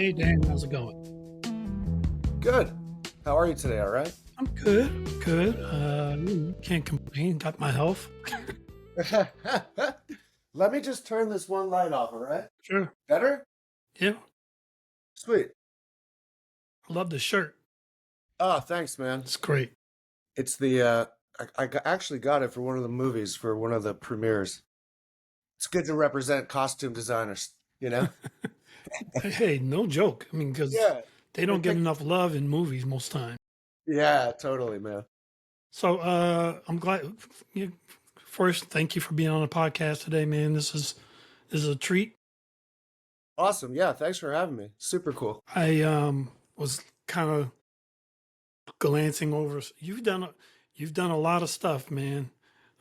Hey Dan, how's it going? Good. How are you today? All right. I'm good, good. Can't complain. Got my health. Let me just turn this one light off, all right? Sure. Better? Yeah, Sweet. I love the shirt. Oh, thanks, man. It's great. It's actually got it for one of the movies for one of the premieres. It's good to represent costume designers, you know? Hey, no joke. I mean, because Yeah. they They don't get pick, enough love in movies most time. yeah, totally, man. So I'm glad. You, first, thank you for being on the podcast today, man. This is a treat. Awesome. Yeah, thanks for having me. Super cool. I was kind of glancing over. You've done a lot of stuff, man.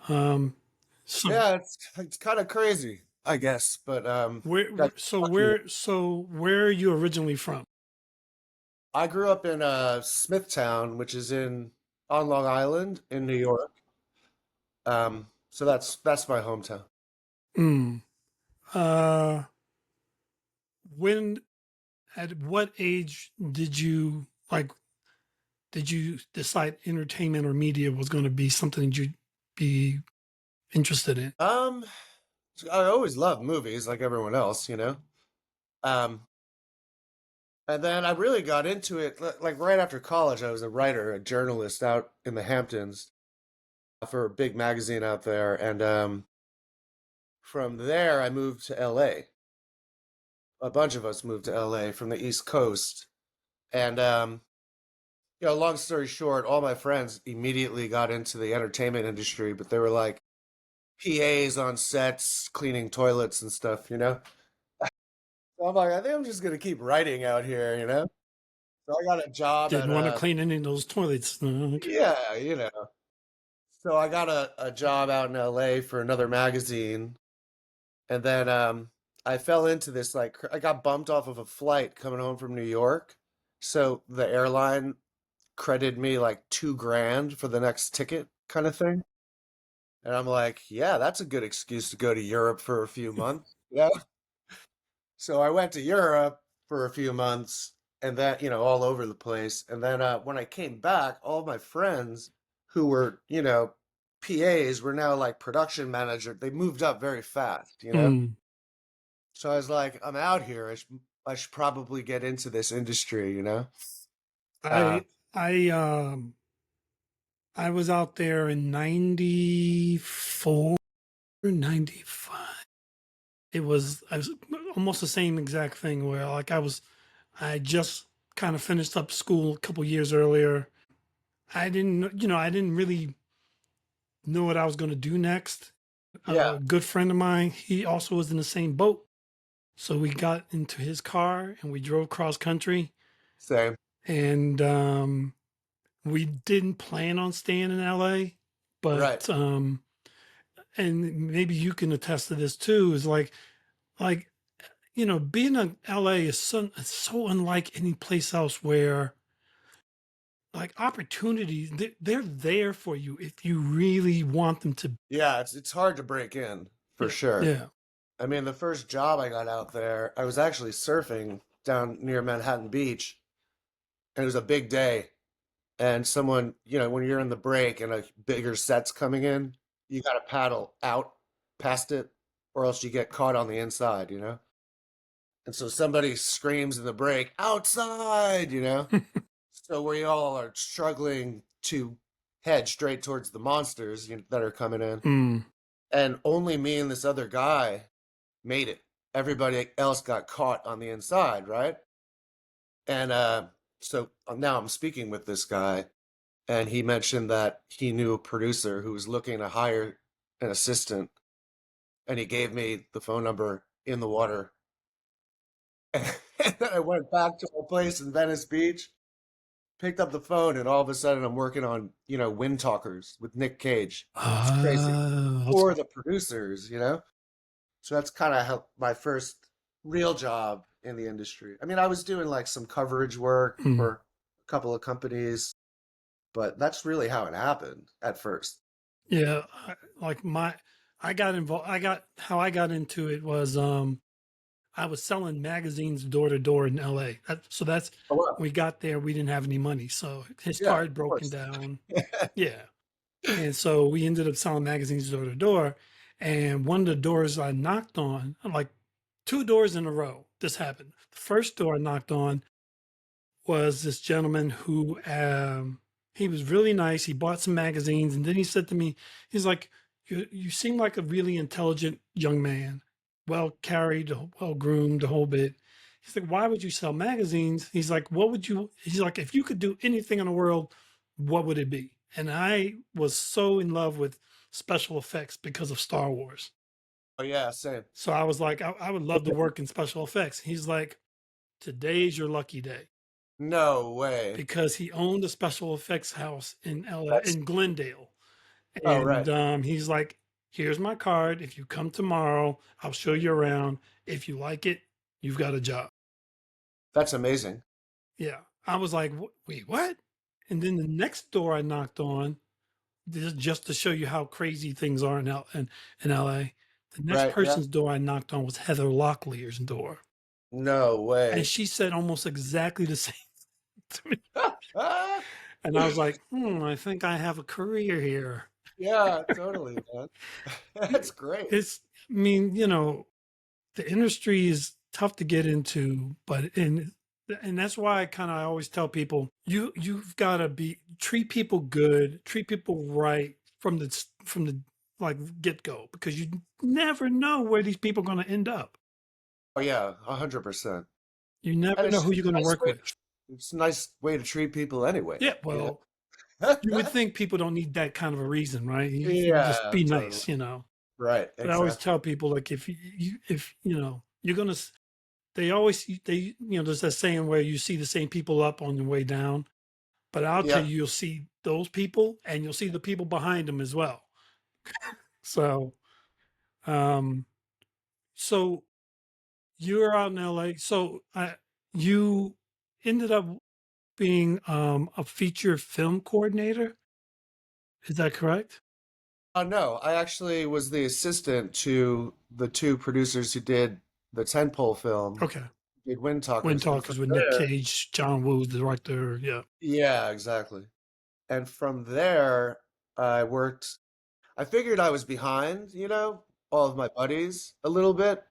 Um, so Yeah, it's kind of crazy, I guess, but got lucky. where are you originally from? I grew up in Smithtown, which is in on Long Island in New York. So that's my hometown. Mm. Uh, when at what age did you decide entertainment or media was going to be something you'd be interested in? Um, I always loved movies like everyone else, you know. Um, and then I really got into it like right after college. I was a writer, a journalist out in the Hamptons for a big magazine out there, and from there I moved to LA. A bunch of us moved to LA from the East Coast, and long story short, all my friends immediately got into the entertainment industry, but they were like PAs on sets, cleaning toilets and stuff, you know? So I'm like, I think I'm just gonna keep writing out here, you know? So I got a job at Didn't want to clean any of those toilets. Okay. yeah, you know. So I got a job out in LA for another magazine, and then I fell into this like I got bumped off of a flight coming home from New York. So the airline credited me like 2 grand for the next ticket kind of thing. And I'm like, yeah, that's a good excuse to go to Europe for a few months. Yeah. So I went to Europe for a few months and that, all over the place. And then when I came back, all my friends who were, PAs were now like production manager. They moved up very fast, you know? Mm. So I was like, I'm out here. I should probably get into this industry, you know? Uh, I I I was out there in 94, 95. I was almost the same exact thing where like I just kind of finished up school a couple years earlier. I didn't really know what I was going to do next. yeah, A good friend of mine, he also was in the same boat. So we got into his car and we drove cross country, same. and we didn't plan on staying in LA, Right. but and maybe you can attest to this too, is like being in LA is it's so unlike any place else where like opportunities they're there for you if you really want them to. Yeah, it's hard to break in for Yeah, sure. yeah. I mean, the first job I got out there, I was actually surfing down near Manhattan Beach, and it was a big day. And someone, when you're in the break and a bigger set's coming in, you got to paddle out past it, or else you get caught on the inside, you know? And so somebody screams in the break, outside, you know? So we all are struggling to head straight towards the monsters that are coming in. Mm. And only me and this other guy made it. Everybody else got caught on the inside, right? And so now I'm speaking with this guy, and he mentioned that he knew a producer who was looking to hire an assistant, and he gave me the phone number in the water. And then I went back to a place in Venice Beach, picked up the phone, and all of a sudden I'm working on, Wind Talkers with Nick Cage. It's crazy. That's For the producers, you know? So that's kind of how my first real job in the industry. I mean, I was doing like some coverage work mm. for a couple of companies, but that's really how it happened at first. Yeah, like I got involved. How I got into it was I was selling magazines door to door in LA. So that's Oh, wow. we got there. We didn't have any money, so his Yeah, car had of broken course. down. Yeah, and so we ended up selling magazines door to door. And one of the doors I knocked on, like 2 doors in a row, this happened. The first door I knocked on was this gentleman who he was really nice. He bought some magazines, and then he said to me, he's like, you seem like a really intelligent young man, well carried, well groomed, the whole bit." He's like, "Why would you sell magazines?" He's like, "What would you?" He's like, "If you could do anything in the world, what would it be?" And I was so in love with special effects because of Star Wars. Oh, yeah, same. So I was like, I would love to work in special effects. He's like, "Today's your lucky day." No way. Because he owned a special effects house in LA, That's in Glendale. oh, And right. he's like, "Here's my card. If you come tomorrow, I'll show you around. If you like it, you've got a job." That's amazing. Yeah. I was like, Wait, what?" And then the next door I knocked on, just to show you how crazy things are in LA, the next Right, yeah. person's door I knocked on was Heather Locklear's door. No And way. she said almost exactly the same to me. And I was like, I think I have a career here. Yeah, totally, man. That's great. It's, I mean, the industry is tough to get into, and that's why I always tell people, you've got to treat people good, treat people right from the like get go, because you never know where these people are going to end up. Oh, yeah, 100%. You never And know it's who just you're going a to nice work way with. it's a nice way to treat people anyway, Yeah, you well, know? you would think people don't need that kind of a reason, right? You just Yeah, be totally. nice. Right, But I always exactly. tell people, like, if you're gonna, they always there's that saying where you see the same people up on the way down, but I'll tell Yeah. you, you'll see those people and you'll see the people behind them as well. So, um, so you're out in LA. So you ended up being a feature film coordinator. Is that correct? No, I actually was the assistant to the two producers who did the tentpole film, Okay. did Wind Wind Talkers, and from Talkers with Nick there, Cage, John Woo, the director. Yeah. yeah, exactly. And from there, I worked. I figured I was behind, all of my buddies a little bit.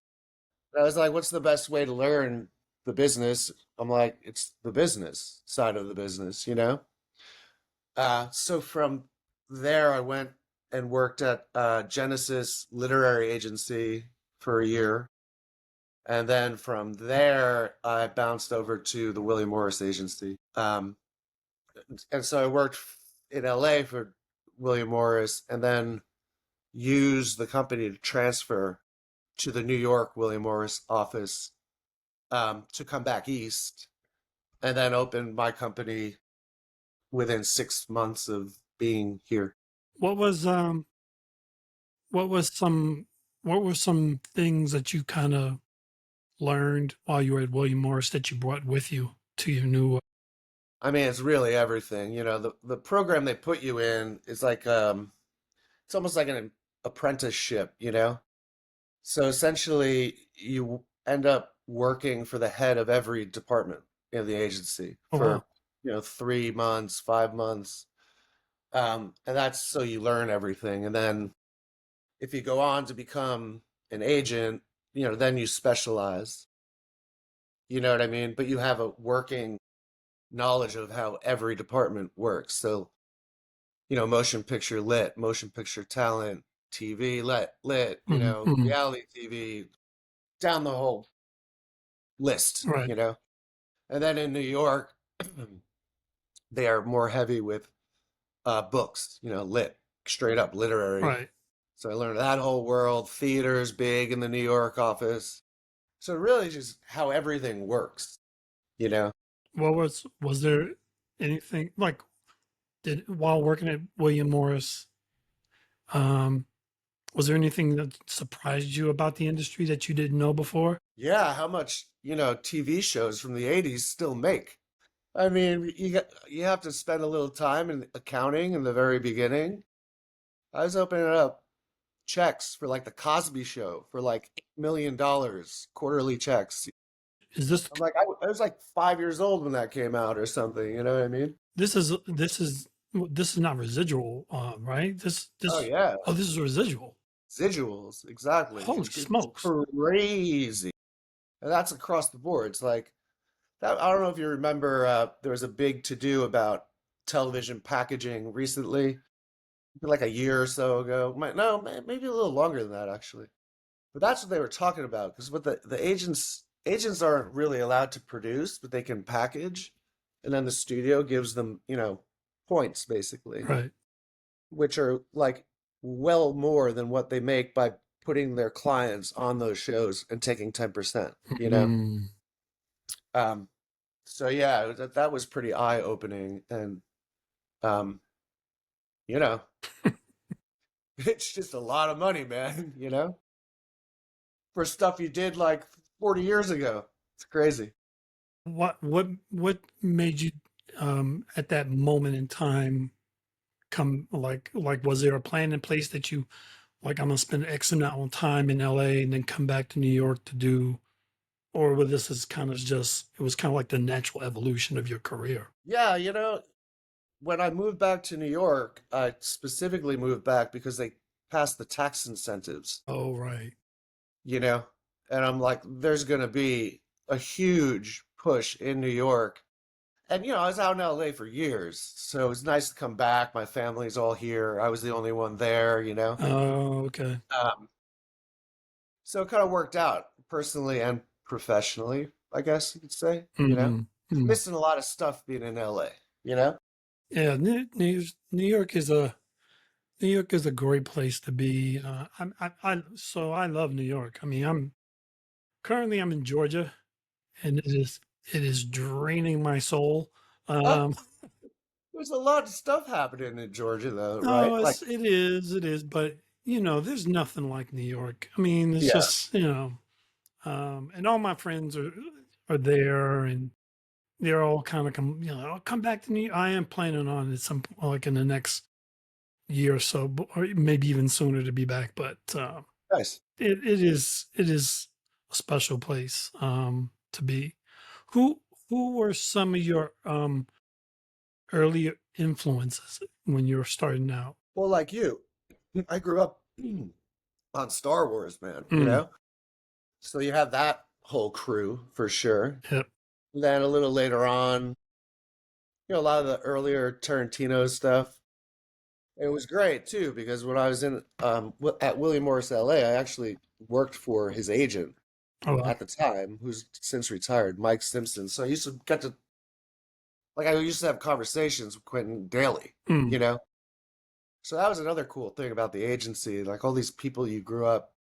And I was like, what's the best way to learn the business? I'm like, it's the business side of the business. So from there, I went and worked at Genesis Literary Agency for a year. And then from there, I bounced over to the William Morris Agency. And so I worked in LA for William Morris and then used the company to transfer to the New York William Morris office to come back east and then open my company within 6 months of being here. What was what was some what were some things that you kind of learned while you were at William Morris that you brought with you to your new I mean, it's really everything. The program they put you in is like it's almost like an apprenticeship. So essentially you end up working for the head of every department in the agency oh for, wow. 3 months, 5 months. And that's so you learn everything. And then if you go on to become an agent, then you specialize. You know what I mean? But you have a working knowledge of how every department works. So, motion picture lit, motion picture talent, TV lit, Mhm, mhm. reality TV, down the whole list. Right, And then in New York, they are more heavy with books, lit, straight up literary. right. So I learned that whole world. Theater's big in the New York office. So really just how everything works, you know? Was there anything like, did while working at William Morris, um, was there anything that surprised you about the industry that you didn't know before? Yeah, how much, TV shows from the 80s still make. I mean, you have to spend a little time in accounting in the very beginning. I was opening up checks for like the Cosby Show for like $8 million quarterly checks. Is this I'm like, I was like 5 years old when that came out or something. You know what I mean? this is not residual, right? Oh This yeah, oh, this is residual. residuals exactly. Holy It's smokes! crazy, and that's across the board. It's like that. I don't know if you remember. There was a big to do about television packaging recently, like a year or so ago. No, maybe a little longer than that actually. But that's what they were talking about because what the agents aren't really allowed to produce, but they can package, and then the studio gives them, points basically, Right. which are like well more than what they make by putting their clients on those shows and taking 10%. Mm. Um, so yeah, that was pretty eye-opening, and um, you know, it's just a lot of money, man, for stuff you did like 40 years ago. It's crazy. What made you at that moment in time come like was there a plan in place that you like I'm gonna spend X amount of time in LA and then come back to New York to do, or whether this is kind of just it was kind of like the natural evolution of your career? Yeah, when I moved back to New York, I specifically moved back because they passed the tax incentives, Oh, right. you know, and I'm like, there's going to be a huge push in New York. And, I was out in LA for years, so it was nice to come back. My family's all here. I was the only one there. Oh, okay. Um, so it kind of worked out personally and professionally, I guess you could say. Hmm. Mm. Missing a lot of stuff being in LA, you know? Yeah, New York is a New York is a great place to be. So I love New York. I mean, I'm in Georgia, and it is draining my soul. Uh, Um, there's a lot of stuff happening in Georgia, though, no, right? Like, it is, but there's nothing like New York. I mean, it's yeah. just and all my friends are there, and they're all kind of I'll come back to New. I am planning on at some like in the next year or so, or maybe even sooner to be back. But Nice. it is a special place to be. Who who were some of your early influences when you were starting out? Well, like you, I grew up on Star Wars, man, Mm, So you have that whole crew for sure. yep. Then a little later on, a lot of the earlier Tarantino stuff. It was great too because when I was in at William Morris LA, I actually worked for his agent Oh, wow. at the time, who's since retired, Mike Simpson. So I used to get to I used to have conversations with Quentin daily, Mm, you know. So that was another cool thing about the agency, like all these people you grew up,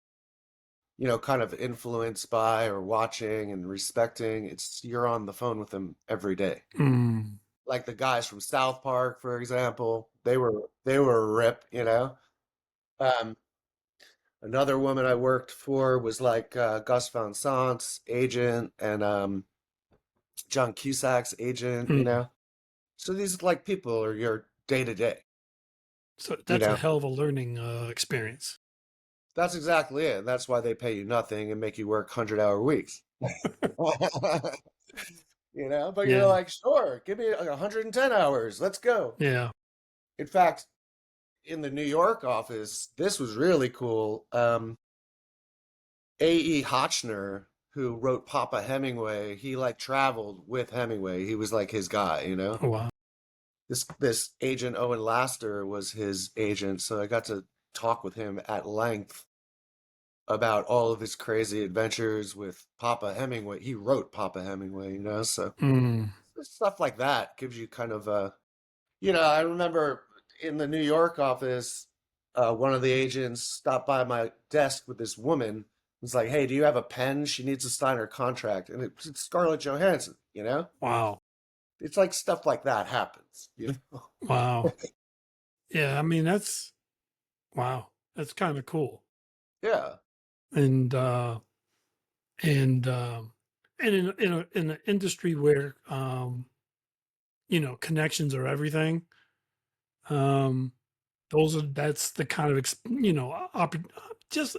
kind of influenced by or watching and respecting. You're on the phone with them every day. mm, Like the guys from South Park, for example, they were a rip. Um, Another woman I worked for was like Gus Van Sant's agent and John Cusack's agent. mm. So these like people are your day to day, So you that's a know. hell of a learning experience. That's exactly it. That's why they pay you nothing and make you work 100-hour weeks. But you're Yeah, like, sure, give me like 110 hours. Let's go. yeah. In fact, in the New York office, this was really cool. A.E. Hotchner, who wrote Papa Hemingway, he like traveled with Hemingway. He was like his guy. Oh, wow. This agent Owen Laster was his agent, so I got to talk with him at length about all of his crazy adventures with Papa Hemingway. He wrote Papa Hemingway. So Mm, stuff like that gives you kind of I remember in the New York office, one of the agents stopped by my desk with this woman. Was like, "Hey, do you have a pen? She needs to sign her contract." And it's Scarlett Johansson. wow. It's like stuff like that happens. Wow. Yeah, I mean that's wow. That's kind of cool. Yeah. And and and in an industry where connections are everything. Um that's the kind of just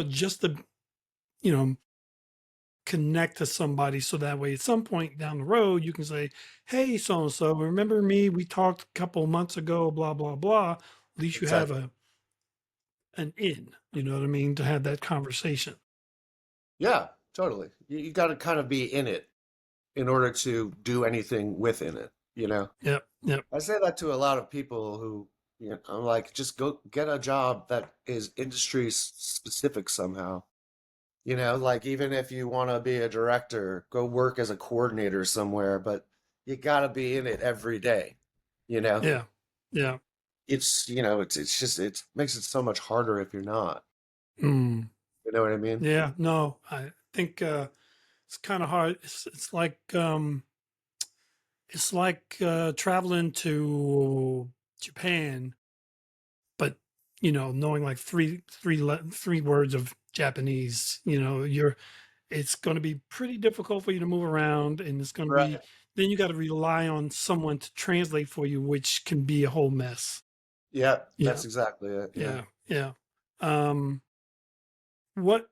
just to you know connect to somebody, so that way at some point down the road you can say, hey, so and so, remember me, we talked a couple months ago, blah blah blah. At least you have Exactly. an you know what I mean, to have that conversation. Yeah, totally. You got to kind of be in it in order to do anything within it, you know? Yep, yep. I say that to a lot of people who, I'm like, just go get a job that is industry specific somehow. Like even if you want to be a director, go work as a coordinator somewhere, but you got to be in it every day, you know? Yeah, yeah. It's just, it makes it so much harder if you're not. Mm, You know what I mean? yeah, no, I think it's kind of hard. It's like traveling to Japan, but knowing like three words of Japanese. It's going to be pretty difficult for you to move around, and it's going to be, Right. then you got to rely on someone to translate for you, which can be a whole mess. Yeah, Yeah, that's exactly it. Yeah. yeah, yeah. Um, what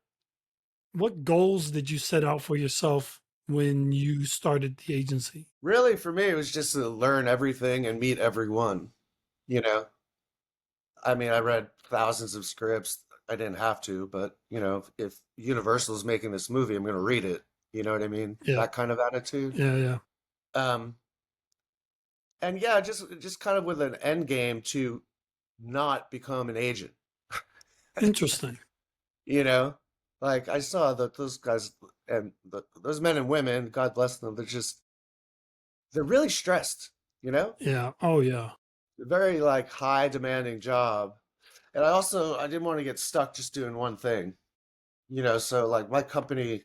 what goals did you set out for yourself when you started the agency? Really, for me, it was just to learn everything and meet everyone. You know, I mean, I read thousands of scripts. I didn't have to, but if Universal's making this movie, I'm going to read it. You know what I mean? Yeah, That kind of attitude. yeah, yeah. Um, and yeah, just kind of with an end game to not become an agent. Interesting. You know, like I saw that those guys and those men and women, God bless them, they're really stressed. You know, Yeah. Oh, yeah. very like high demanding job. And I didn't want to get stuck just doing one thing. So like my company,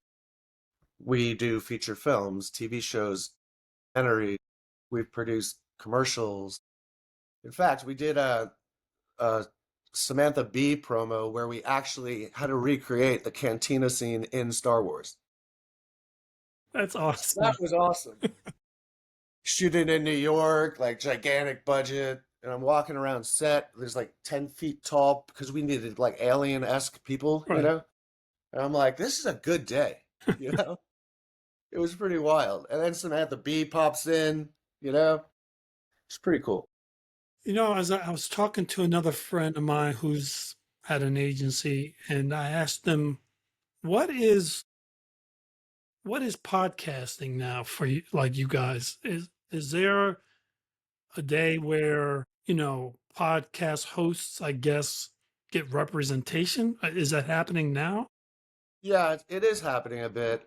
we do feature films, TV shows, documentaries. We've produced commercials. In fact, we did a Samantha Bee promo where we actually had to recreate the cantina scene in Star Wars. That's That awesome. was awesome. Shooting in New York, like gigantic budget. And I'm walking around set. There's like 10 feet tall because we needed like alien-esque people, Right. And I'm like, this is a good day, you know? It was pretty wild. And then Samantha Bee pops in, you know? It's pretty cool. As I was talking to another friend of mine who's at an agency, and I asked them, what is what is podcasting now for you, like you guys? Is there a day where, podcast hosts, I guess, get representation? Is that happening now? Yeah, it is happening a bit.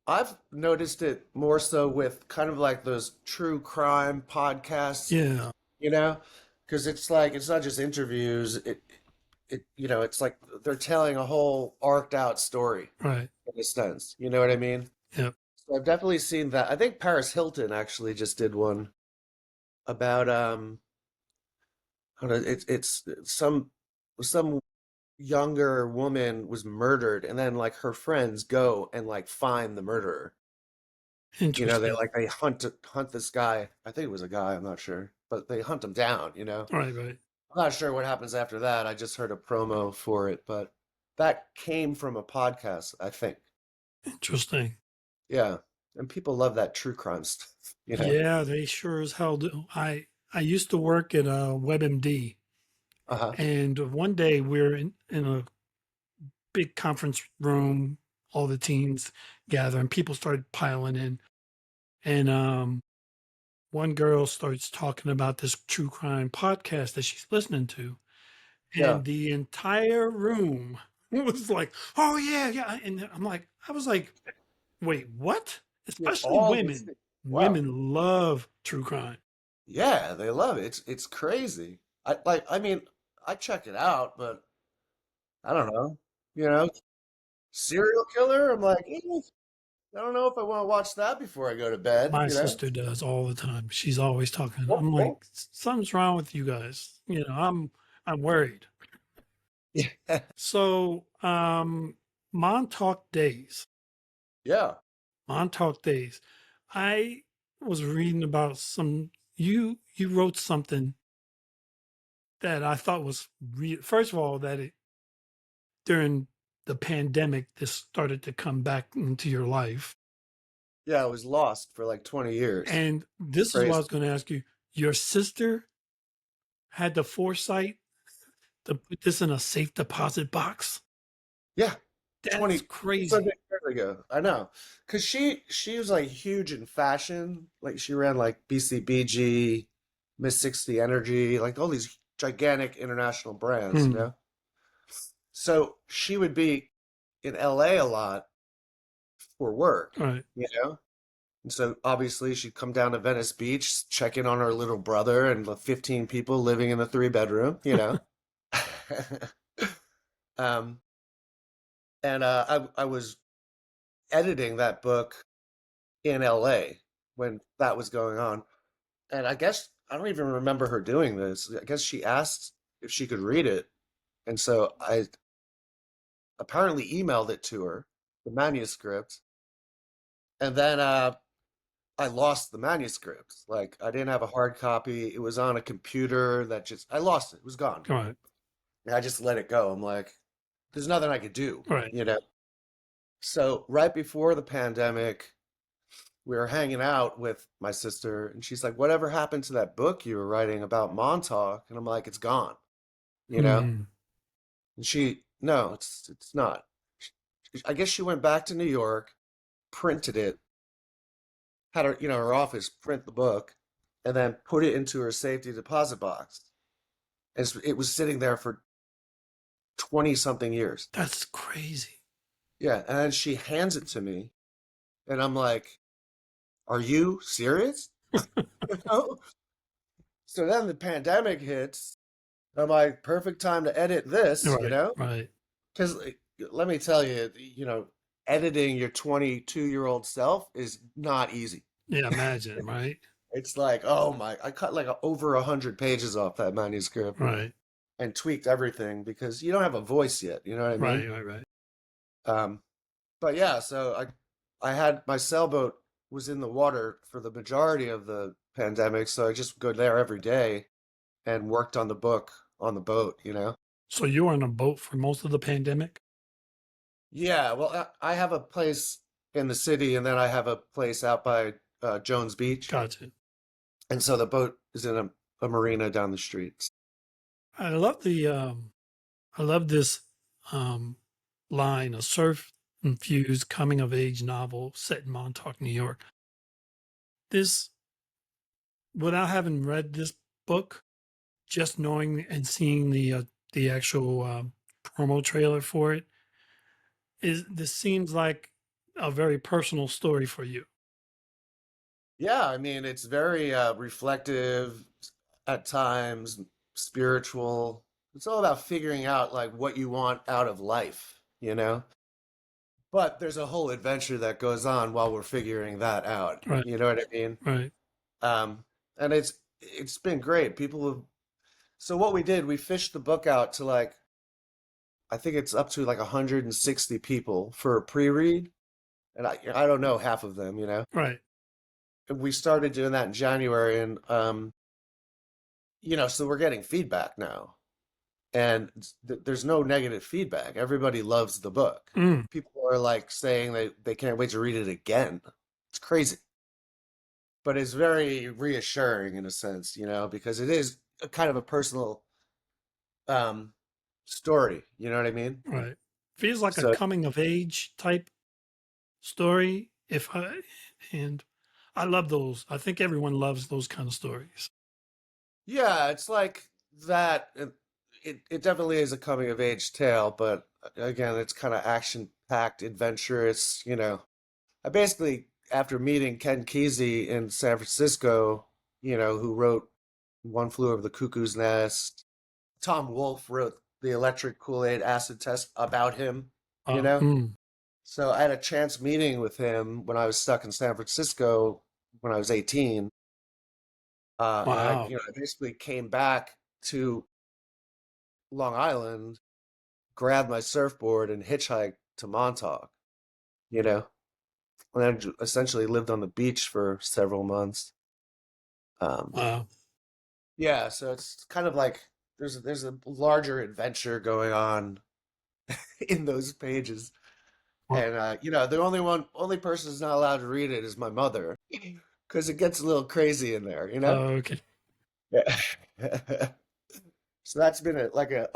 I've noticed it more so with kind of like those true crime podcasts, Yeah, you know? Because it's like, it's not just interviews. It's like they're telling a whole arced out story right. in a sense. You know what I mean? Yeah. So I've definitely seen that. I think Paris Hilton actually just did one about I don't know, it's some younger woman was murdered and then like her friends go and like find the murderer. They Interesting. like they hunt this guy. I think it was a guy, I'm not sure, but they hunt him down. Right, right. I'm not sure what happens after that. I just heard a promo for it, but that came from a podcast, I think. Interesting. Yeah. And people love that true crime stuff. Yeah, they sure as hell do. I used to work at WebMD, Uh-huh. and one day we're in a big conference room, all the teams gather, and people started piling in. And one girl starts talking about this true crime podcast that she's listening to, Yeah. and the entire room was like, "Oh yeah, yeah!" And I was like, "Wait, what?" Yeah. Especially All women. listening. Wow. Women love true crime. Yeah, they love it. It's crazy. I mean, I check it out, but I don't know. You know, serial killer? I'm like, I don't know if I want to watch that before I go to My bed. sister does all the time. She's always talking. Oh, I'm like, oh. something's wrong with you guys. I'm worried. Yeah. So, Montauk Days. Yeah. Montauk Days. I was reading about you wrote something that I thought was first of all, that during the pandemic, this started to come back into your life. Yeah, I was lost for like 20 years. And this is what I Crazy. was going to ask you. Your sister had the foresight to put this in a safe deposit box. Yeah, That's 20 something crazy. years ago. I know. Cause she was like huge in fashion. Like she ran like BCBG, Miss 60 Energy, like all these gigantic international brands, you Hmm. know? So she would be in LA a lot for work, Right. you know? And so obviously she'd come down to Venice Beach, check in on her little brother and the 15 people living in a 3 bedroom, you know? um, and I was editing that book in LA when that was going on. And I guess I don't even remember her doing this. I guess she asked if she could read it. And so I apparently emailed it to her, the manuscript. And then I lost the manuscript. Like I didn't have a hard copy. It was on a computer that just I lost it. It was gone. Right. And I just let it go. I'm like, there's nothing I could do, Right. you know. So right before the pandemic, we were hanging out with my sister, and she's like, "Whatever happened to that book you were writing about Montauk?" And I'm like, "It's gone," you know. Hmm. And no, it's not. I guess she went back to New York, printed it, had her, her office print the book, and then put it into her safety deposit box. And it was sitting there for 20 something years. That's crazy. Yeah, and then she hands it to me, and I'm like, "Are you serious?" You know? So then the pandemic hits. I'm like, perfect time to edit this, you Right. know? Right. Because let me tell you, editing your 22-year-old self is not easy. Yeah. Imagine. Right. It's like, oh my, I cut like over 100 pages off that manuscript Right. and tweaked everything because you don't have a voice yet. You know what I mean? Right. Right. Right. Um, but yeah, so I had my sailboat was in the water for the majority of the pandemic, so I just go there every day and worked on the book on the boat, you know? So you were on a boat for most of the pandemic? Yeah, well, I have a place in the city, and then I have a place out by Jones Beach, Gotcha. and so the boat is in a marina down the street. I love I love this um line, a surf infused coming of age novel set in Montauk, New York. This, without having read this book, just knowing and seeing the actual promo trailer for it, is this seems like a very personal story for you. Yeah, I mean, it's very reflective at times, spiritual. It's all about figuring out like what you want out of life, you know? But there's a whole adventure that goes on while we're figuring that out. Right. You know what I mean? Right. Um, and it's been great. People have so what we did, we fished the book out to like I think it's up to like 160 people for a pre-read, and I don't know half of them, you know. Right. And we started doing that in January, and so we're getting feedback now, and there's no negative feedback. Everybody loves the book. Mm, People are like saying they can't wait to read it again. It's crazy, but it's very reassuring in a sense, because it is a kind of a personal um story. You know what I mean? right. Feels like a So coming of age type story. If I and I love those. I think everyone loves those kind of stories. yeah, it's like that. It definitely is a coming of age tale, but again, it's kind of action packed, adventurous. I basically, after meeting Ken Kesey in San Francisco, who wrote One Flew Over the Cuckoo's Nest, Tom Wolfe wrote the Electric Kool-Aid Acid Test about him, you know? Mm, So I had a chance meeting with him when I was stuck in San Francisco when I was 18. And wow. I basically came back to Long Island, grabbed my surfboard and hitchhiked to Montauk, you know, and then essentially lived on the beach for several months. Um, Wow. yeah, so it's kind of like there's a larger adventure going on in those pages. Well, And the only person who's not allowed to read it is my mother, because it gets a little crazy in there, you know? okay. Yeah. So that's been like a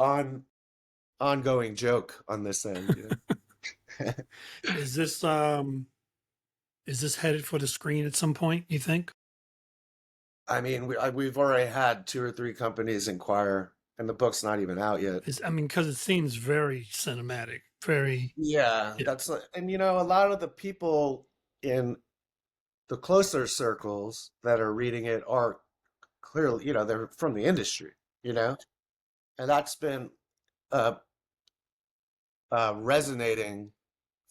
ongoing joke on this end, you know? Is this headed for the screen at some point, you think? I mean, we've already had two or three companies inquire, and the book's not even out yet. I mean, because it seems very cinematic, very Yeah, yeah, and a lot of the people in the closer circles that are reading it are clearly, they're from the industry, you know, and that's been uh, resonating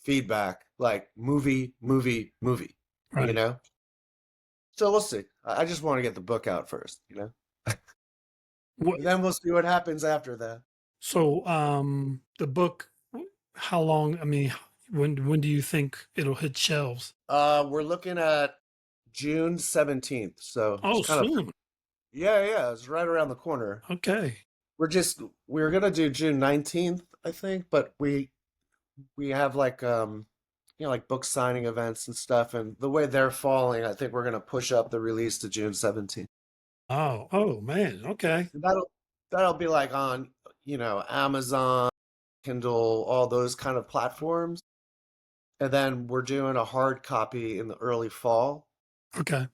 feedback, like movie, movie, movie, you right. know. So we'll see. I just want to get the book out first, you know. What, And then we'll see what happens after that. so the book, how long? I mean, when do you think it'll hit shelves? We're looking at June 17th, so it's Oh, kind of soon. yeah, it's right around the corner. Okay. We're gonna do June 19th, I think, but we have like like book signing events and stuff, and the way they're falling, I think we're gonna push up the release to June 17th. Oh man. Okay. And that'll be like on, Amazon, Kindle, all those kind of platforms. And then we're doing a hard copy in the early fall, Okay.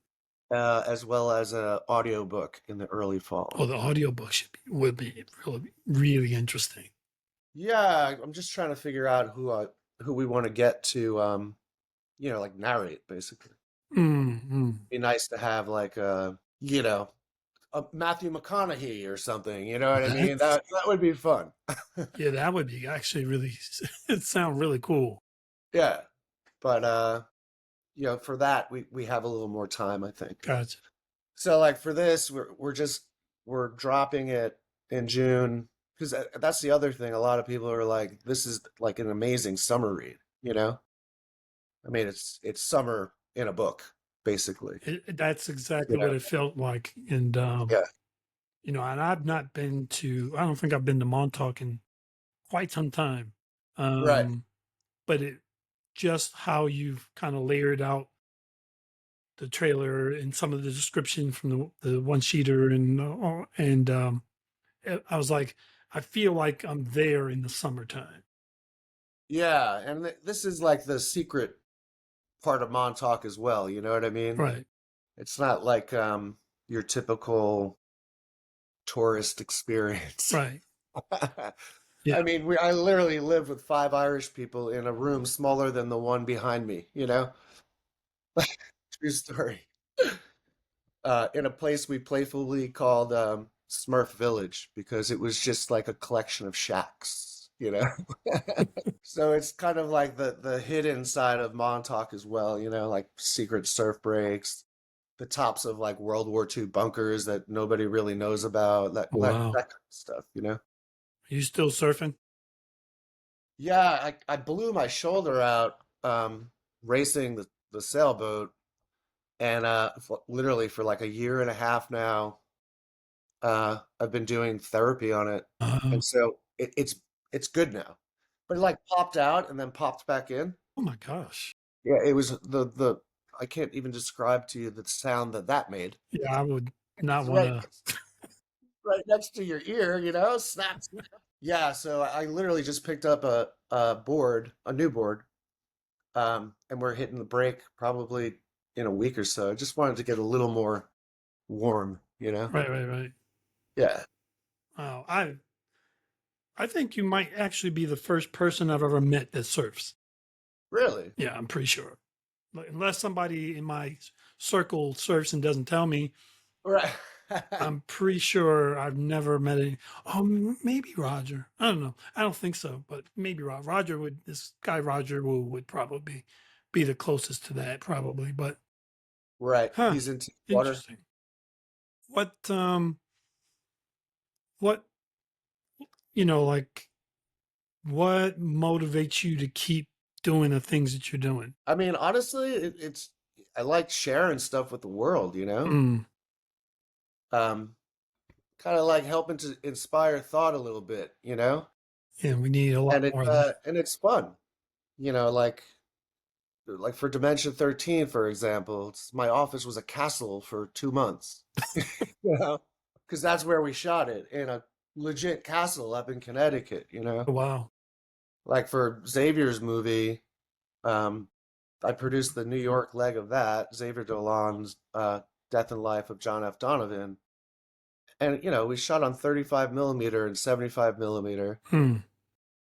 as well as a audiobook in the early fall. Oh, the audiobook would be really really interesting. Yeah, I'm just trying to figure out who we want to get to like narrate basically. Mm-hmm. Be nice to have like a Matthew McConaughey or something, you know what I mean? That's That would be fun. yeah, that would be actually really it sound really cool. Yeah. But for that we have a little more time, I think. Gotcha. So like for this, we're dropping it in June because that's the other thing. A lot of people are like, this is like an amazing summer read, you know? I mean, it's summer in a book, basically. That's You exactly know? what it felt like. And Yeah. and I've not been to I don't think I've been to Montauk in quite some time. Right. Um, but it just how you've kind of layered out the trailer and some of the description from the one sheeter I was like, I feel like I'm there in the summertime. Yeah, and this is like the secret part of Montauk as well, you know what I mean? Right. It's not like your typical tourist experience. Right. I Yeah. mean, I literally live with five Irish people in a room smaller than the one behind me, you know? True story. In a place we playfully called Smurf Village because it was just like a collection of shacks, you know? So it's kind of like the hidden side of Montauk as well, like secret surf breaks, the tops of like World War II bunkers that nobody really knows about, that Wow. kind of stuff, you know? Are you still surfing? Yeah, I blew my shoulder out racing the sailboat, and literally for like a year and a half now, I've been doing therapy on it, Uh, and so it's good now. But it like popped out and then popped back in. oh my gosh. Yeah, it was the I can't even describe to you the sound that made. Yeah, I would not It's want to. right next to your ear, snap. Yeah, so I literally just picked up a board, a new board, and we're hitting the break probably in a week or so. I just wanted to get a little more warm, you know? Right, right, right. Yeah, Wow. I think you might actually be the first person I've ever met that surfs. really. Yeah, I'm pretty sure. Like, unless somebody in my circle surfs and doesn't tell me, Right. I'm pretty sure I've never met any. Oh, maybe Roger. I don't know. I don't think so, but maybe Roger would. This guy Roger would probably be the closest to that, probably. But Right. huh, He's into water. interesting. What what like what motivates you to keep doing the things that you're doing? I mean, honestly, I like sharing stuff with the world, Mm, Um, kind of like helping to inspire thought a little bit, you know? Yeah, we need a lot more of that. And it's fun, you know, like for Dementia 13, for example, my office was a castle for 2 months, you know, because that's where we shot it, in a legit castle up in Connecticut, you know. Wow. Like for Xavier's movie, um, I produced the New York leg of that, Xavier Dolan's Death and Life of John F. Donovan. And, you know, we shot on 35 millimeter and 75 millimeter, Hmm.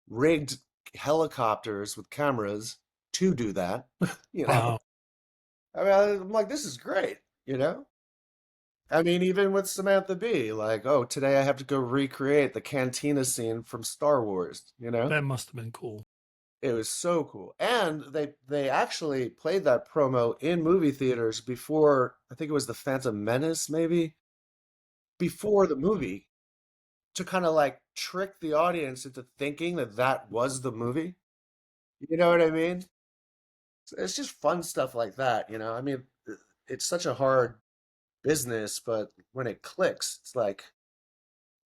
rigged helicopters with cameras to do that, you know. Wow. I mean, I'm like, this is great, you know. I mean, even with Samantha Bee, like, oh, today I have to go recreate the cantina scene from Star Wars, you know? That must have been cool. It was so cool. And they actually played that promo in movie theaters before, I think it was The Phantom Menace, maybe, before the movie, to kind of like trick the audience into thinking that that was the movie. You know what I mean? It's just fun stuff like that, you know? I mean, it's such a hard business, but when it clicks, it's like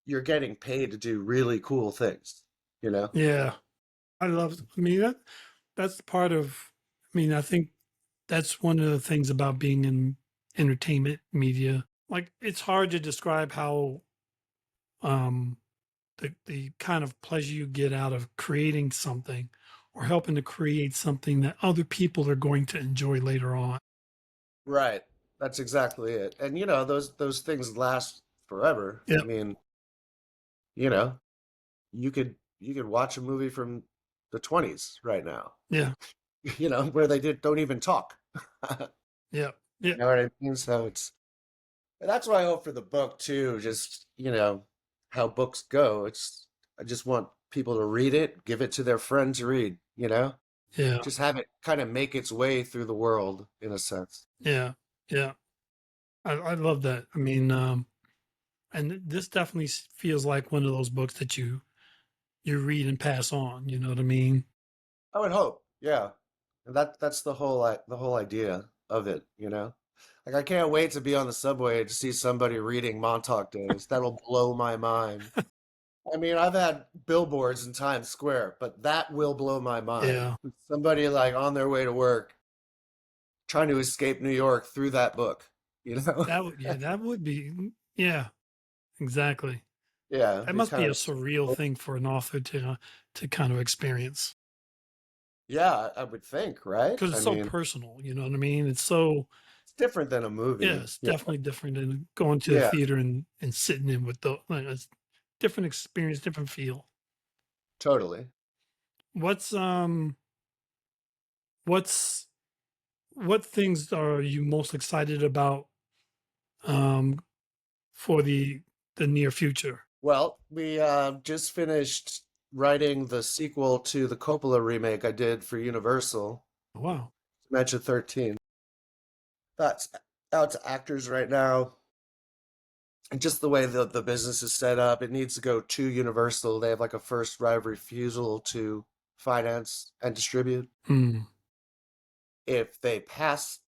you're getting paid to do really cool things, you know? Yeah. I mean, that's part of, I mean, I think that's one of the things about being in entertainment media. Like, it's hard to describe how, um, the kind of pleasure you get out of creating something or helping to create something that other people are going to enjoy later on. Right. That's exactly it. And you know, those things last forever. Yeah. I mean, you know, you could watch a movie from the 20s right now, Yeah. you know, where they don't even talk. Yeah. You Yeah. know what I mean? So and that's what I hope for the book too, just, you know, how books go. I just want people to read it, give it to their friends to read, you know? Yeah. Just have it kind of make its way through the world in a sense. Yeah. Yeah. I love that. I mean, and this definitely feels like one of those books that you read and pass on. You know what I mean? I would hope, yeah. And that's the whole idea of it, you know? Like I can't wait to be on the subway to see somebody reading Montauk Days. That'll blow my mind. I mean, I've had billboards in Times Square, but that will blow my mind. Yeah. Somebody like on their way to work trying to escape New York through that book, you know? That would be, yeah, exactly. Yeah, it'd That be must be kind a of surreal thing for an author to kind of experience yeah, I would think, right? because I it's so mean, personal. You know what I mean? It's so, it's different than a yeah, movie. it's Yeah, definitely different than going to the yeah, theater and sitting in with the, like, it's different experience, different feel. totally. What's, what's, what things are you most excited about, um, for the near future? Well, we just finished writing the sequel to the Coppola remake I did for Universal, Wow. Dementia 13. That's out to actors right now. And just the way the business is set up, it needs to go to Universal. They have like a first right of refusal to finance and distribute. Hmm. If they pass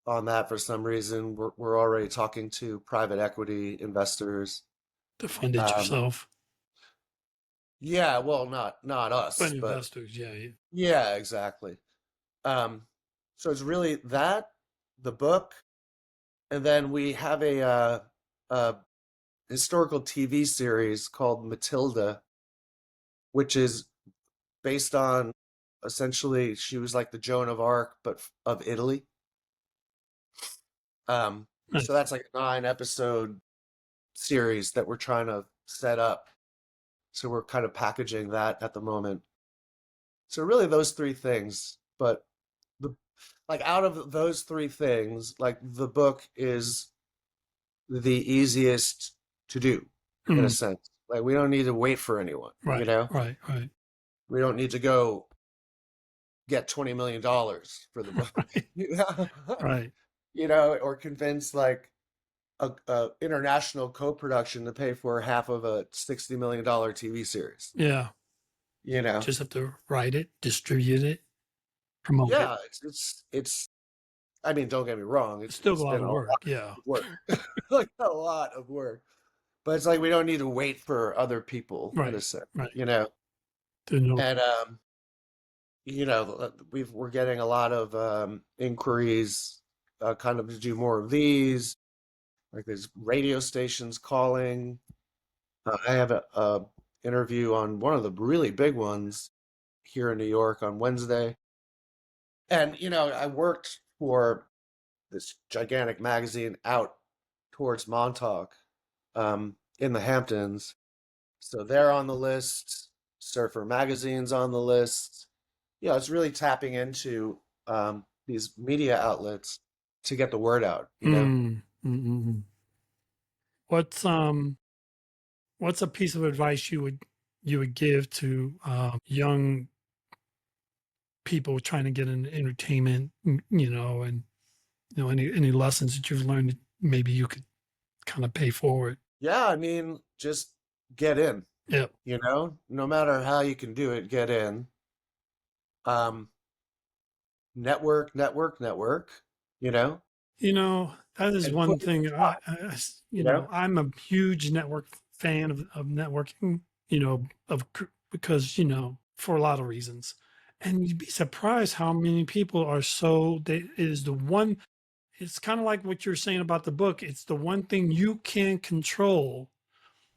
on that for some reason, we're already talking to private equity investors. To fund it Um, yourself. yeah, well, not But us, but investors, yeah, yeah. yeah, exactly. Um, so it's really that, the book, and then we have a historical TV series called Matilda, which is based on essentially she was like the Joan of Arc, but of Italy. So Nice. that's like a 9 episode series that we're trying to set up. So we're kind of packaging that at the moment. So really those three things, but the like out of those three things, like the book is the easiest to do in a Mm, sense. Like we don't need to wait for anyone, you right, know? right, right, We don't need to go get $20 million for the book, right, you know? right. You know, or convince like a international co-production to pay for half of a $60 million TV series, Yeah. you know? Just have to write it, distribute it, promote it. Yeah, I mean, don't get me wrong, It's still a it's lot been of a lot work. Yeah. of work, like a lot of work. but it's like we don't need to wait for other people in a Right. sense, Right. you know. To know. And we're getting a lot of inquiries, kind of to do more of these. Like there's radio stations calling. I have a interview on one of the really big ones here in New York on Wednesday. And I worked for this gigantic magazine out towards Montauk, in the Hamptons. So they're on the list. Surfer Magazine's on the list. It's really tapping into these media outlets to get the word out. Mm, mm, mm, mm. What's um what's a piece of advice you would give to young people trying to get into entertainment, and any lessons that you've learned that maybe you could kind of pay forward? Yeah, I mean, just get in, Yeah. no matter how you can do it, get in. Um, network, network, network, you know, That is and one put thing. you know, I'm a huge network fan of networking, because, for a lot of reasons. And you'd be surprised how many people are it is the one, it's kind of like what you're saying about the book. It's the one thing you can control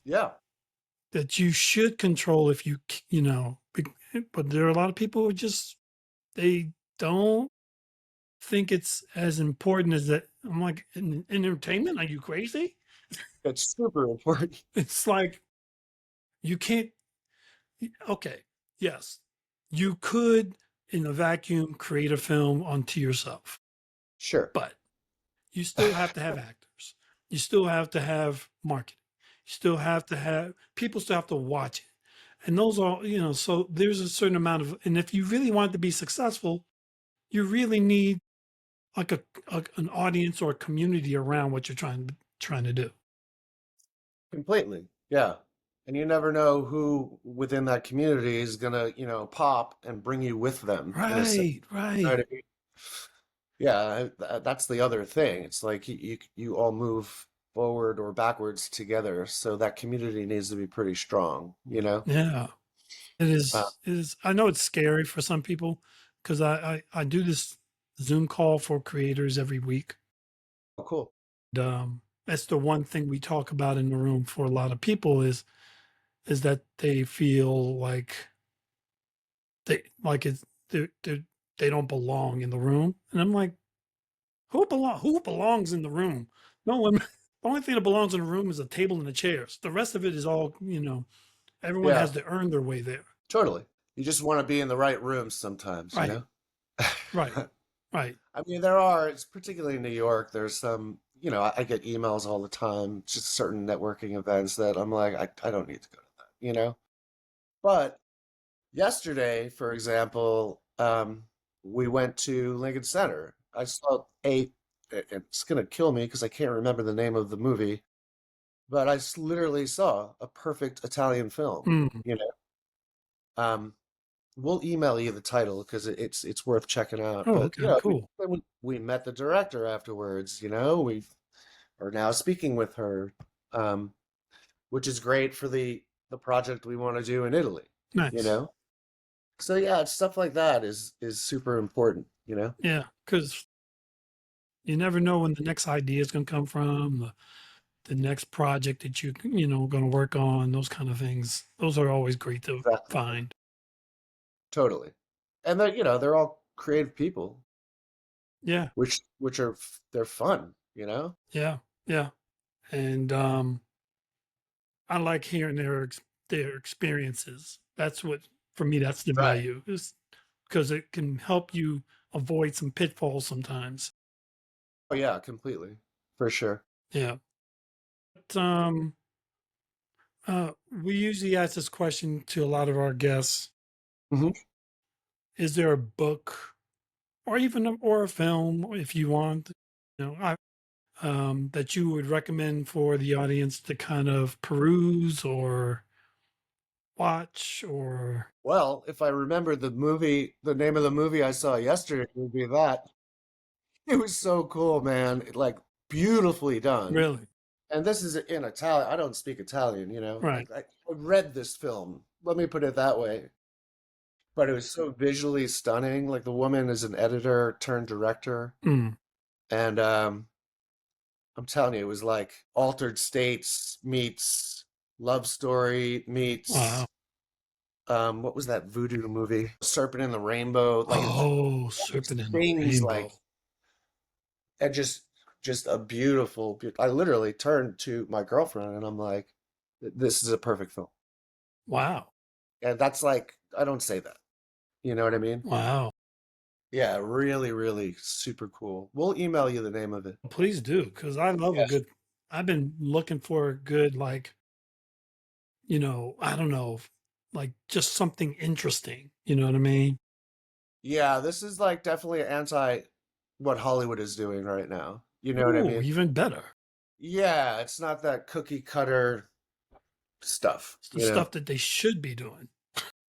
yeah, that you should control if but there are a lot of people who they don't think it's as important as that. I'm like, in entertainment, are you crazy? it's super important. It's like you can't. Okay, yes, you could in a vacuum create a film unto yourself, Sure. but you still have to have actors. You still have to have marketing. You still have to have people still have to watch it. And those are, so there's a certain amount of, and if you really want it to be successful, you really need like an audience or a community around what you're trying to do. Completely. Yeah. And you never know who within that community is gonna, pop and bring you with them in a sense. Right, You know right. what I mean? Yeah, that's the other thing. It's like you all move forward or backwards together, so that community needs to be pretty strong. Yeah. It Uh, is. It is. I know it's scary for some people because I do this Zoom call for creators every week. oh, cool. That's the one thing we talk about in the room for a lot of people is that they feel like it's they don't belong in the room, and I'm like, who belongs in the room? No one. The only thing that belongs in the room is a table and the chairs. The rest of it is all, everyone Yeah, has to earn their way there. totally. You just want to be in the right room sometimes, you Right, know? right, right. I mean, it's particularly in New York, there's some, I get emails all the time, just certain networking events that I'm like, I don't need to go to that. But yesterday, for example, we went to Lincoln Center. I saw it's gonna kill me because I can't remember the name of the movie, but literally saw a perfect Italian film, Mm. you know? Um, we'll email you the title because it's worth checking out. Oh, But okay, cool. we met the director afterwards. We are now speaking with her, um, which is great for the project we want to do in Italy. You Nice. know, so yeah, it's stuff like that is super important. Yeah, because you never know when the next idea is going to come from, the next project that going to work on, those kind of things. Those are always great to Exactly, find. totally. And they're all creative people, Yeah, which are they're fun. yeah, yeah. And I like hearing their experiences. That's what for me. That's the Right. value is because it can help you avoid some pitfalls sometimes. Oh yeah, completely, for sure. Yeah. But, we usually ask this question to a lot of our guests. Hmm. Is there a book or even or a film, if you want, that you would recommend for the audience to kind of peruse or watch or Well, if I remember the name of the movie I saw yesterday would be that. It was so cool, man. Like beautifully done. really? and this is in Italian. I don't speak Italian, you know. Right. I read this film. Let me put it that way. But it was so visually stunning. Like the woman is an editor turned director, Mm. and I'm telling you, it was like Altered States meets Love Story Wow. meets what was that voodoo movie? Serpent in the Rainbow. Like it's Oh, Serpent in the things like Rainbow. and just a beautiful, I literally turned to my girlfriend and I'm like, this is a perfect film. Wow. And that's like, I don't say that. You know what I mean? Wow. Yeah, really, really super cool. We'll email you the name of it. Please do, because I love a Yes. good. I've been looking for a good, like, I don't know, like just something interesting. You know what I mean? Yeah, this is like definitely anti what Hollywood is doing right now. You know what I Ooh, mean? even better. Yeah, it's not that cookie cutter stuff, It's the you know? stuff that they should be doing.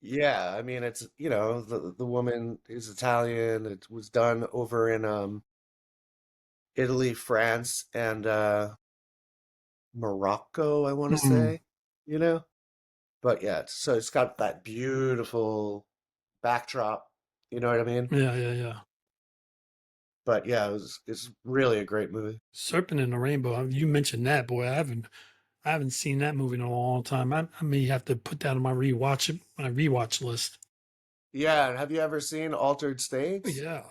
Yeah, I mean it's, the woman is Italian. It was done over in Italy, France, and Morocco, I want to Mm. say, you know? But yeah, so it's got that beautiful backdrop, you know what I mean? Yeah, yeah, yeah. But yeah, it's really a great movie. Serpent in the Rainbow. You mentioned that, boy. I haven't seen that movie in a long time. I may have to put that on my rewatch list. Yeah, and have you ever seen Altered Oh, States? yeah,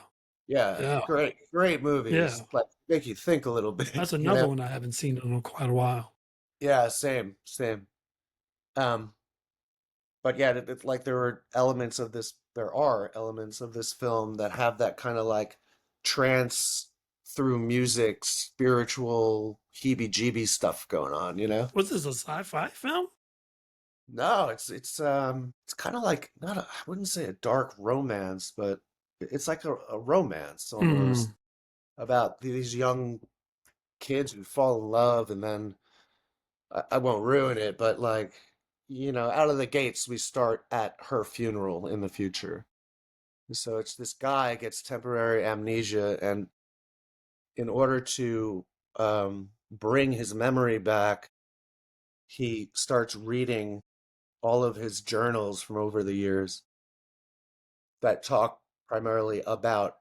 Yeah, yeah, great yeah. movies. Like make you think a little bit, That's you another know? one I haven't seen in quite a while. Yeah, same. Um, but yeah, like there are elements of this film that have that kind of like trance through music, spiritual heebie-jeebie stuff going on, you know? Was this a sci-fi film? No, it's kind of like not I wouldn't say a dark romance, but it's like a romance almost Mm. about these young kids who fall in love and then I won't ruin it, but like, out of the gates we start at her funeral in the future. So it's this guy gets temporary amnesia, and in order to bring his memory back, he starts reading all of his journals from over the years that talk primarily about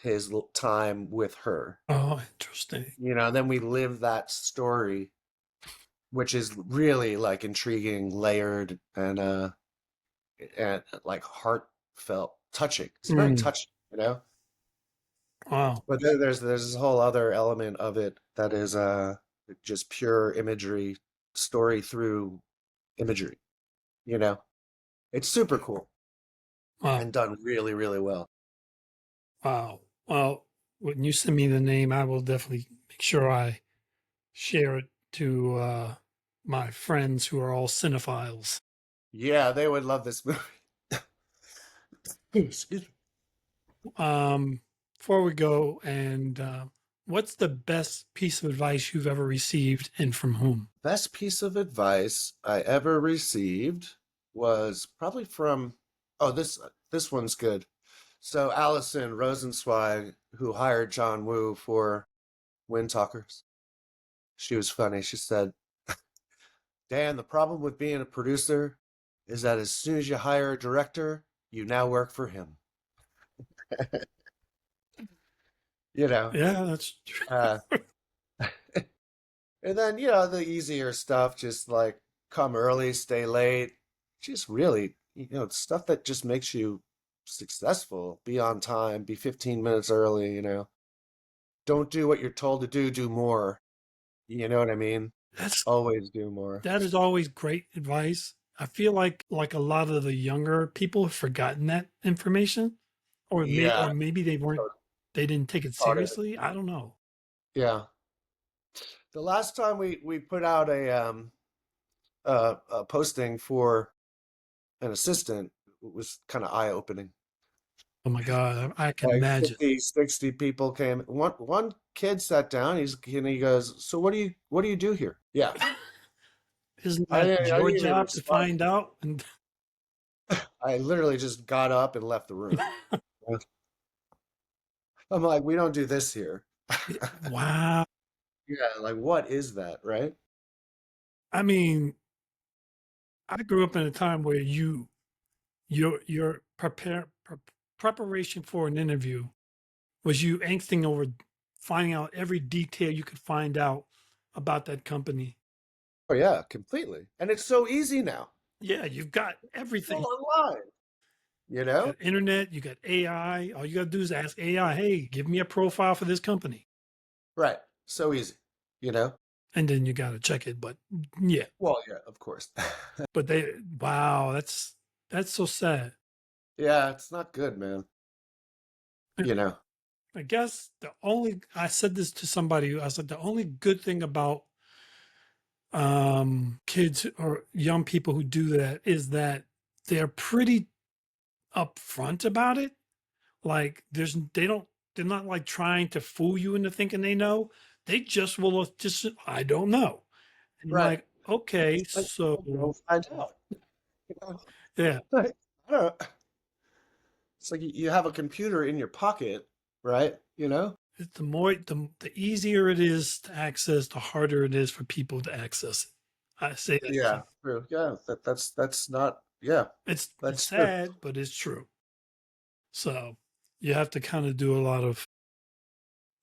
his time with her. Oh, interesting. Then we live that story, which is really like intriguing, layered, and like heartfelt, touching. It's very Mm. touching, you know. Wow. But then there's this whole other element of it that is just pure imagery, story through imagery. You know, it's super cool Wow. and done really, really well. Wow. Well, when you send me the name, I will definitely make sure I share it to my friends who are all cinephiles. Yeah, they would love this movie. Excuse me. Um, Before we go, and what's the best piece of advice you've ever received, and from whom? Best piece of advice I ever received was probably from, oh, this one's good. So Allison Rosenzweig, who hired John Woo for Wind Talkers, she was funny. She said, Dan, the problem with being a producer is that as soon as you hire a director, you now work for him. You know, Yeah, that's true. uh, and then, the easier stuff, just like come early, stay late, just really, stuff that just makes you successful. Be on time, be 15 minutes early, Don't do what you're told to do, do more. You know what I mean? That's Always do more. that is always great advice. I feel like a lot of the younger people have forgotten that information, Yeah, or maybe they didn't take it totally. seriously. I don't know. Yeah. The last time we put out a posting for an assistant was kind of eye-opening. Oh my God, I can Like imagine. 50, 60 people came. One kid sat down. He goes, "So what do you do here?" Yeah, Isn't I that didn't, I your didn't even job to respond. find out? And I literally just got up and left the room. I'm like, we don't do this here. wow, Yeah, like what is that, right? I mean, I grew up in a time where your preparation for an interview was you angsting over finding out every detail you could find out about that company. Oh yeah, completely. And it's so easy now. Yeah, you've got It's all everything. online, you You know? got internet, you got AI. All you got to do is ask AI, "Hey, give me a profile for this company," Right. So easy, you know? and then you got to check it. But yeah, Well, yeah, of course. but they wow, that's so sad. Yeah, it's not good, man. You know. I guess the only I said this to somebody. I said the only good thing about kids or young people who do that is that they're pretty upfront about it. Like they're not like trying to fool you into thinking they know. They just will just I don't know. And I'm Right. like, okay, It's like, so go find out. You know? yeah, Like, I don't know. It's like you have a computer in your pocket, right? You know? the more the easier it is to access, the harder it is for people to access it. I say that Yeah, true. Yeah, that's not yeah, it's that's true. sad, but it's true. So you have to kind of do a lot of,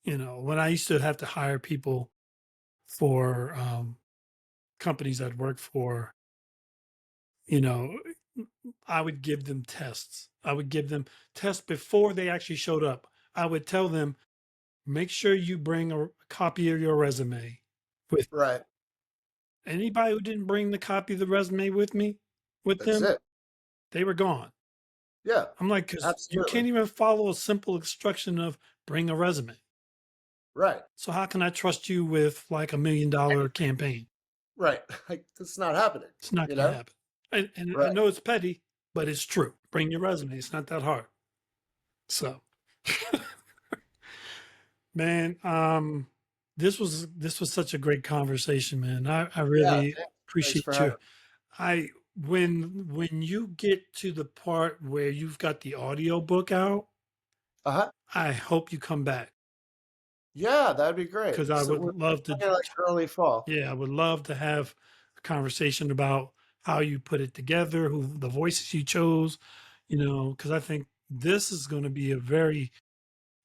when I used to have to hire people for companies I'd work for, you know, I would give them tests. I would give them tests before they actually showed up. I would tell them, make sure you bring a copy of your resume with Right. anybody who didn't bring the copy of the resume with That's them, it. they were gone. Yeah, I'm like, because you absolutely. can't even follow a simple instruction of bring a resume. Right. So how can I trust you with like $1 million campaign? Right. Like that's not happening, It's not you going to know? happen. And I Right. know it's petty, but it's true. Bring your resume. It's not that hard. So, man, this was such a great conversation, man. I Yeah, really thanks appreciate for you. having I when you get to the part where you've got the audio book out, Uh-huh. I hope you come back Yeah, that'd be great. because I So would we're love to. talking like early fall. Yeah, I would love to have a conversation about how you put it together, who the voices you chose, because I think this is going to be a very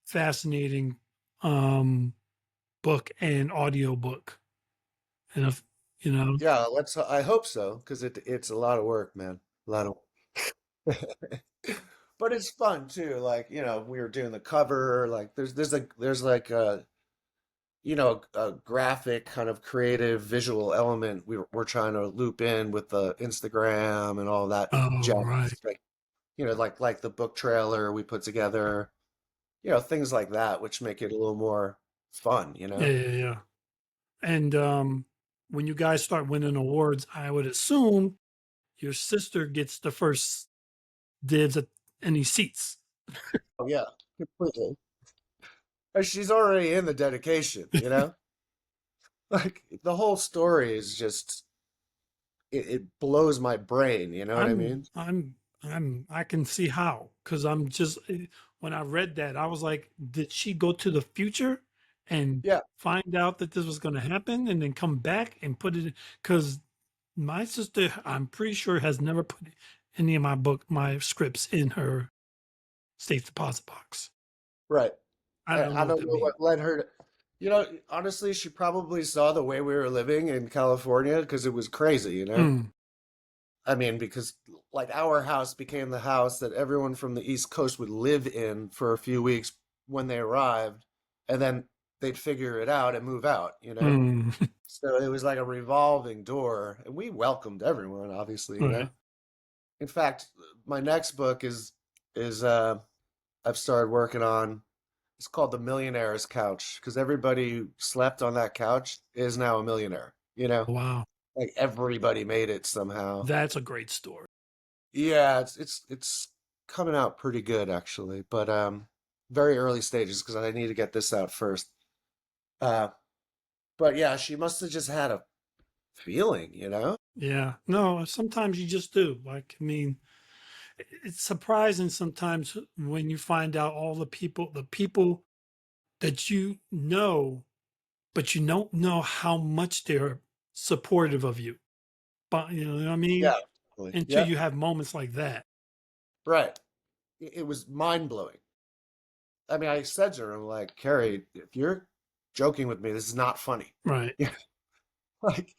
fascinating um, book and audio book. And if, you know, Yeah, let's I hope so, because it's a lot of work, man. A lot of but it's fun too. Like, we were doing the cover, like there's like a a graphic kind of creative visual element we're trying to loop in with the Instagram and all that oh, jazz. right. Like, like the book trailer we put together, things like that, which make it a little more fun, you Yeah, know? yeah, yeah. And when you guys start winning awards, I would assume your sister gets the first dibs at any seats. Oh yeah, completely. And she's already in the dedication, you know? Like the whole story is just it blows my brain, you know what I I'm mean? I'm I can see how, because I'm just when I read that, I was like, did she go to the future and Yeah, find out that this was going to happen and then come back and put it? Because my sister, I'm pretty sure, has never put any of my scripts in her safe deposit box. right. I I, don't I know what don't that know means. what led her to, honestly, she probably saw the way we were living in California because it was crazy, you know? Mm, I mean, because like our house became the house that everyone from the East Coast would live in for a few weeks when they arrived, and then they'd figure it out and move out, you know? mm, So it was like a revolving door, and we welcomed everyone, obviously, you know? right. In fact, my next book is I've started working on. It's called The Millionaire's Couch because everybody who slept on that couch is now a millionaire, you know? Wow, Like everybody made it somehow. that's a great story. Yeah, it's coming out pretty good actually, but very early stages because I need to get this out first. Uh but yeah, she must have just had a feeling, you know? Yeah, no, sometimes you just do. Like, I mean, it's surprising sometimes when you find out all the people that you know but you don't know how much they're supportive of you. But you know what I mean? Yeah, totally. Until Yep, you have moments like that. right. It was mind blowing. I mean, I said to her, I'm like, Carrie, if you're joking with me, this is not funny. Right. Yeah, like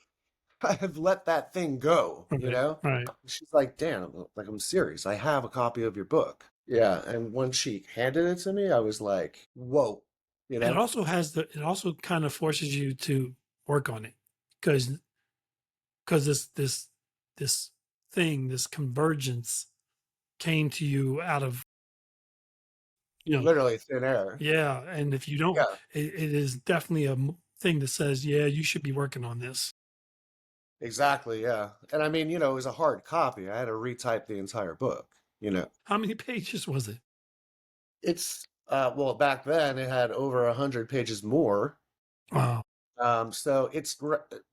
I have let that thing go, you Right. know? Right. She's like, Dan, I'm serious. I have a copy of your book. Yeah, and when she handed it to me, I was like, whoa, you It know? also has the it also kind of forces you to work on it because this thing, this convergence came to you out of, you know, Literally thin air. yeah. And if you don't, Yeah, it is definitely a thing that says, yeah, you should be working on this. exactly. Yeah. And I mean, you know, it was a hard copy. I had to retype the entire book, you know? How many pages was it? It's, well, back then it had over 100 pages more. Wow. So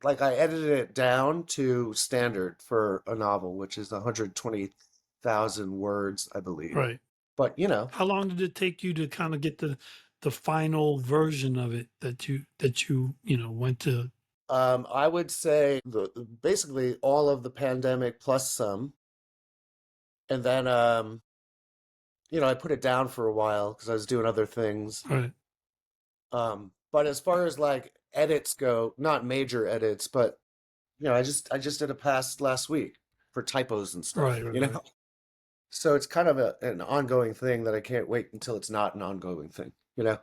like I edited it down to standard for a novel, which is 120,000 words, I believe. Right. But you know, How long did it take you to kind of get the final version of it that you went to? I would say basically all of the pandemic plus some, and then you know, I put it down for a while because I was doing other things. Right. But as far as like edits go, not major edits, but you know, I just did a pass last week for typos and stuff, Right. Right. you Right. know. So it's kind of an ongoing thing that I can't wait until it's not an ongoing thing, you know?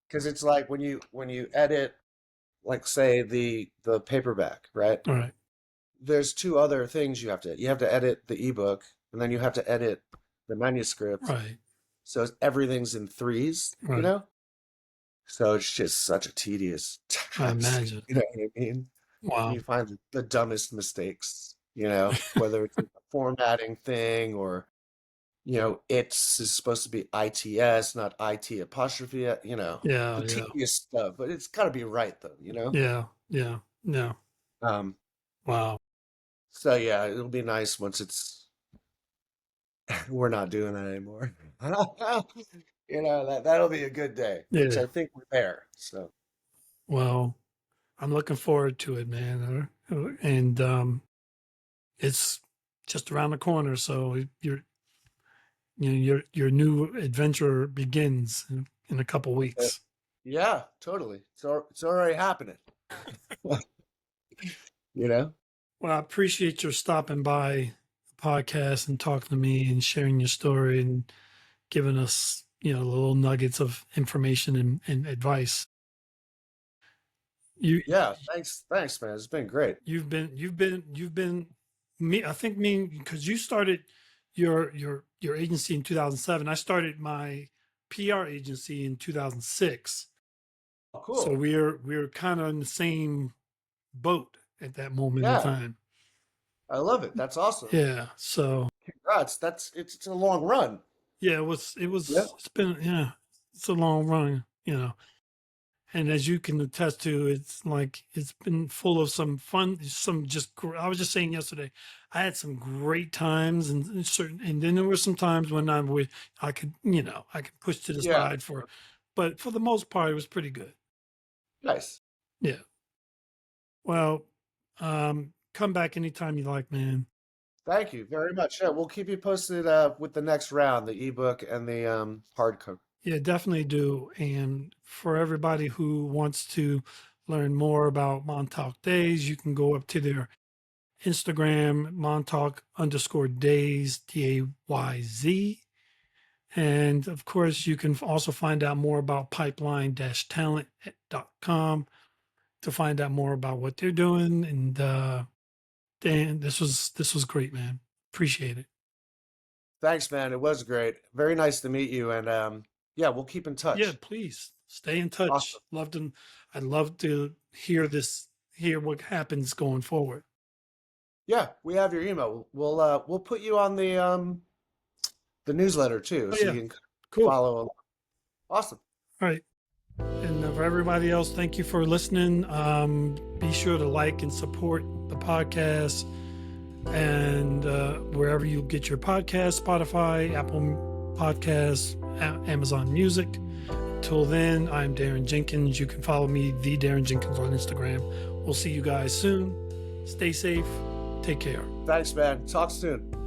Because it's like when you edit, like say the paperback, right? Right. There's two other things you have to edit the ebook, and then you have to edit the manuscript. Right. So everything's in threes, you Right. know? So it's just such a tedious I task, imagine. you know what I mean? Wow. You find the dumbest mistakes, you know, whether it's a formatting thing or you know, it's is supposed to be ITS, not IT apostrophe, you know, Yeah. the Yeah. tedious stuff, but it's got to be right though, you know? Yeah. Yeah. Yeah. Um, Wow. so yeah, it'll be nice once we're not doing that anymore. You know, that'll be a good day, which Yeah. I think we're there. So Well, I'm looking forward to it, man. And it's just around the corner, so your new adventure begins in a couple uh, weeks. yeah, totally. It's already happening, you know? Well, I appreciate your stopping by the podcast and talking to me and sharing your story and giving us, little nuggets of information and advice. You Yeah, thanks, man. It's been great. you've been me. I think me because you started your agency in 2007. I started my PR agency in 2006. Oh, So cool. we're kind of in the same boat at that moment in Yeah, time. I love it. That's awesome. Yeah. So Congrats. It's a long run. yeah, Yeah. it's been, yeah, it's a long run, and as you can attest to, it's like it's been full of some fun, some just. I was just saying yesterday, I had some great times, and certain, and then there were some times when I could, I could push to the Yeah. side but for the most part, it was pretty good. Nice. Yeah. Well, come back anytime you like, man. Thank you very much. Yeah, we'll keep you posted with the next round, the ebook and the hardcover. Yeah, definitely do. And for everybody who wants to learn more about Montauk Dayz, you can go up to their Instagram, Montauk_Dayz, DAYZ. And of course, you can also find out more about pipeline-talent.com to find out more about what they're doing. And Dan, this was great, man. Appreciate it. Thanks, man. It was great. Very nice to meet you. And yeah, we'll keep in Yeah, touch. please stay in touch. Awesome. I'd love to hear what happens going forward. Yeah, we have your email. We'll put you on the newsletter too, Oh so yeah, you can cool. follow along. Awesome. All right. And for everybody else, thank you for listening. Be sure to like and support the podcast and wherever you get your podcast, Spotify, Apple Podcasts, Amazon Music. Till then, I'm Daron Jenkins. You can follow me, the Daron Jenkins, on Instagram. We'll see you guys soon. Stay safe. Take care. Thanks, man. Talk soon.